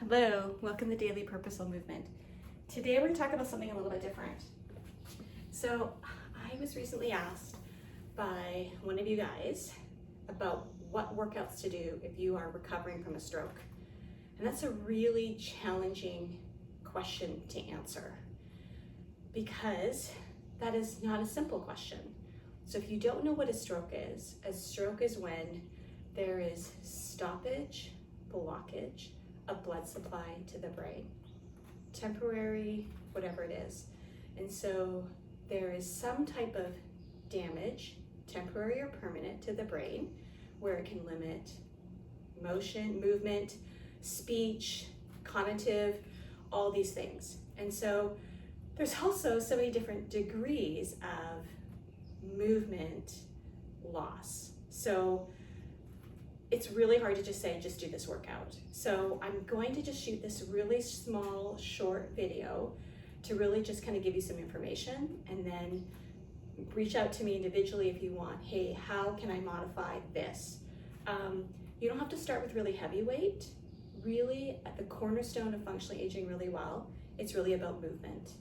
Hello, welcome to Daily Purposeful Movement. Today we're going to talk about something a little bit different. So I was recently asked by one of you guys about what workouts to do if you are recovering from a stroke. And that's a really challenging question to answer because that is not a simple question. So if you don't know what a stroke is when there is stoppage, blockage of blood supply to the brain, temporary, whatever it is. And so there is some type of damage, temporary or permanent, to the brain where it can limit motion, movement, speech, cognitive, all these things. And so there's also so many different degrees of movement loss. So it's really hard to just say, just do this workout. So I'm going to just shoot this really small, short video to really just kind of give you some information, and then reach out to me individually if you want, hey, how can I modify this? You don't have to start with really heavy weight. Really, at the cornerstone of functionally aging really well, it's really about movement.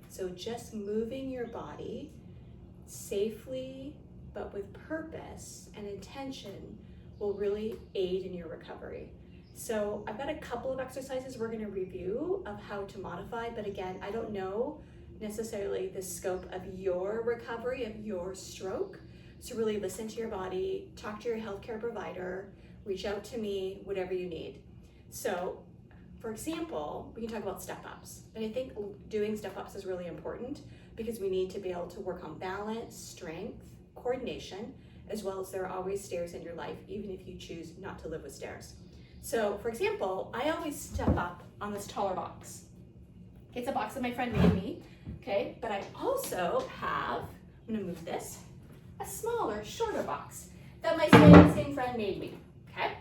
So just moving your body safely, but with purpose and intention, will really aid in your recovery. So I've got a couple of exercises we're going to review of how to modify, but again, I don't know necessarily the scope of your recovery, of your stroke. So really listen to your body, talk to your healthcare provider, reach out to me, whatever you need. So for example, we can talk about step-ups. And I think doing step-ups is really important because we need to be able to work on balance, strength, coordination, as well as there are always stairs in your life, even if you choose not to live with stairs. So for example, I always step up on this taller box. It's a box that my friend made me, okay? But I also have, I'm gonna move this, a smaller, shorter box that my same friend made me, okay?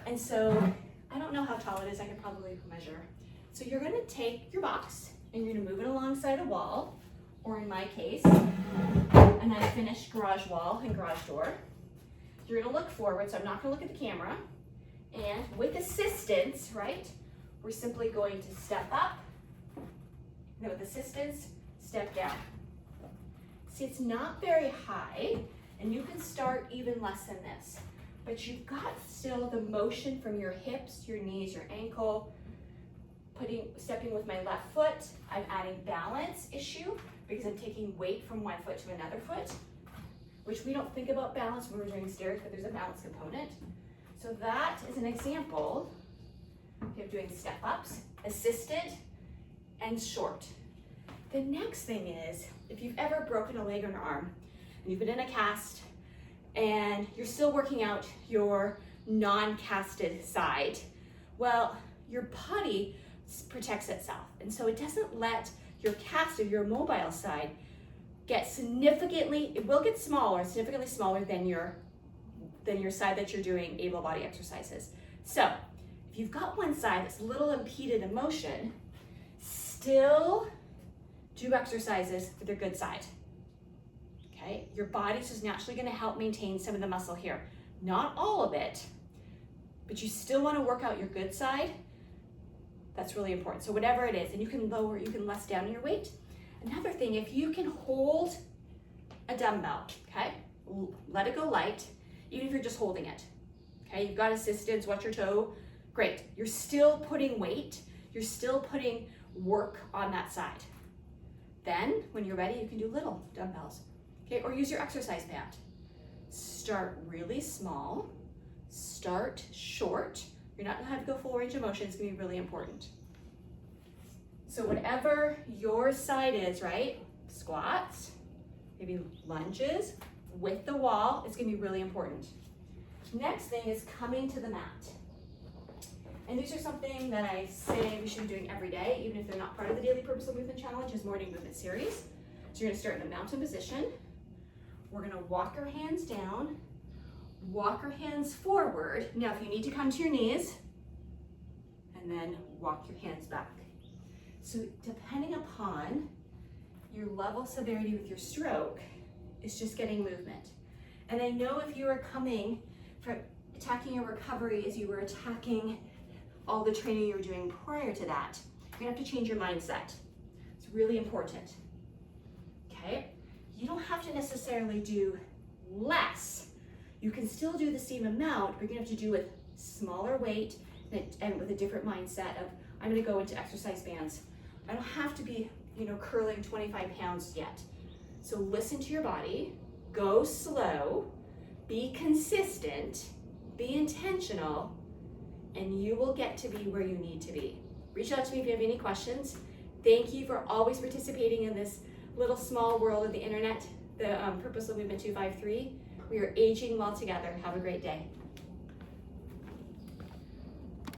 And so, I don't know how tall it is, I could probably measure. So you're gonna take your box and you're gonna move it alongside a wall, or in my case, an unfinished garage wall and garage door. You're gonna look forward, so I'm not gonna look at the camera. And with assistance, right, we're simply going to step up, and then with assistance, step down. See, it's not very high, and you can start even less than this, but you've got still the motion from your hips, your knees, your ankle, stepping with my left foot. I'm adding balance issue because I'm taking weight from one foot to another foot, which we don't think about balance when we're doing stairs, but there's a balance component. So that is an example of doing step-ups, assisted, and short. The next thing is, if you've ever broken a leg or an arm, and you've been in a cast, and you're still working out your non-casted side, well, your body protects itself. And so it doesn't let your casted, your mobile side, get significantly, it will get smaller, significantly smaller than your side that you're doing able body exercises. So if you've got one side that's a little impeded in motion, still do exercises for the good side. Okay, your body's just naturally going to help maintain some of the muscle here. Not all of it, but you still want to work out your good side. That's really important. So whatever it is, and you can lower, you can less down your weight. Another thing, if you can hold a dumbbell, okay, let it go light, even if you're just holding it. Okay, you've got assistance, watch your toe, great. You're still putting weight, you're still putting work on that side. Then, when you're ready, you can do little dumbbells, okay, or use your exercise band. Start really small, start short. You're not gonna have to go full range of motion, it's gonna be really important. So whatever your side is, right? Squats, maybe lunges with the wall, it's gonna be really important. Next thing is coming to the mat. And these are something that I say we should be doing every day, even if they're not part of the Daily Purposeful Movement Challenge, is morning movement series. So you're gonna start in the mountain position. We're gonna walk our hands down, walk our hands forward. Now, if you need to come to your knees, and then walk your hands back. So depending upon your level of severity with your stroke, it's just getting movement. And I know if you are coming for attacking your recovery as you were attacking all the training you were doing prior to that. You're gonna have to change your mindset. It's really important, okay? You don't have to necessarily do less. You can still do the same amount, but you're gonna have to do with smaller weight and with a different mindset of, I'm gonna go into exercise bands. I don't have to be, curling 25 pounds yet. So listen to your body, go slow, be consistent, be intentional, and you will get to be where you need to be. Reach out to me if you have any questions. Thank you for always participating in this little small world of the internet, the Purposeful Movement 253. We are aging well together. Have a great day.